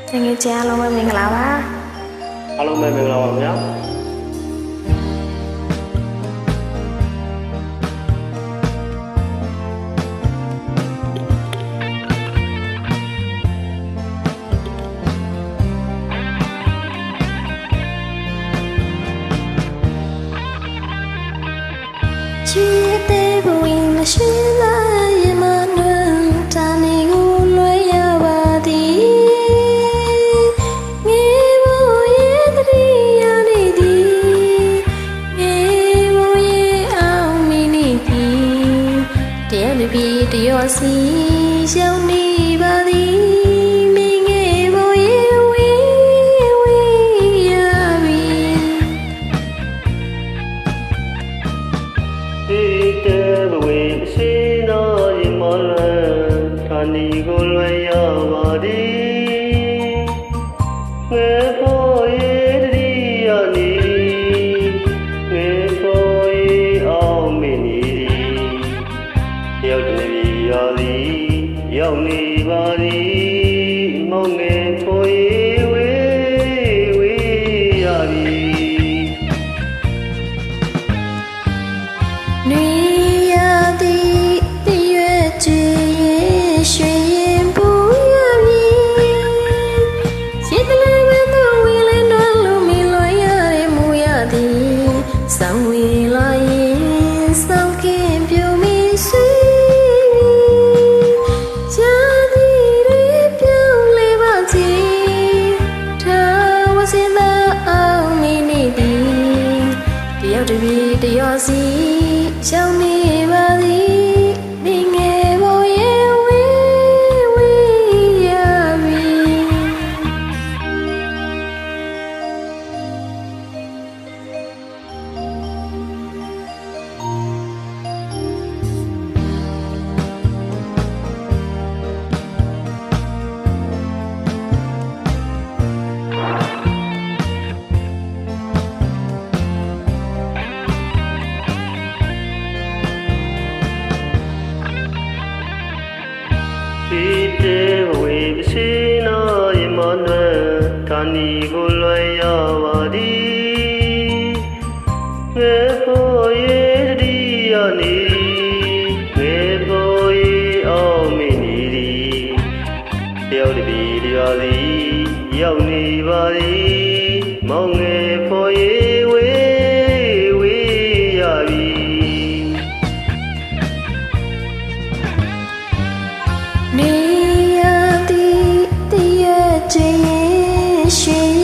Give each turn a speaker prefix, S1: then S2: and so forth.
S1: တကယ်ကြားလုံးမင်္ဂလာပါ
S2: အားလုံးပဲမင်္ဂလာပါခင်ဗျာ
S1: ချစ်တဲ့ဘဝမရှိလာရင်မနှံတာနေကိုလွှဲရပါသည်ငေးဖို့ရဲ့တတိယနေသည်ငေးဖို့ရဲ့အောင်မီနေသည်တရားမပြေတရားစီရောက်နေပါသည်
S2: 你过来呀，我的，我可以的呀你，我可以熬没你的，要你呀你，要你吧你，梦我可以为呀你。
S1: ဆောင်ဝေလာရင်ဆောင်ခင်ပြုံးမီဆွေချာဒီတွေပြုံးလေးပါချီထာဝစင်သာအောင်မီနေသည်တယောက်တပြေတယောက်စီရှောင်းနေပါသည်ဒီငယ်ဘောရဲ့ဝေရမီ
S2: 你过来呀，我的，我可以的呀你，我可以熬没你的，要的比的呀的，要你吧的，梦我可以为呀的。
S1: 你呀的夜。雪。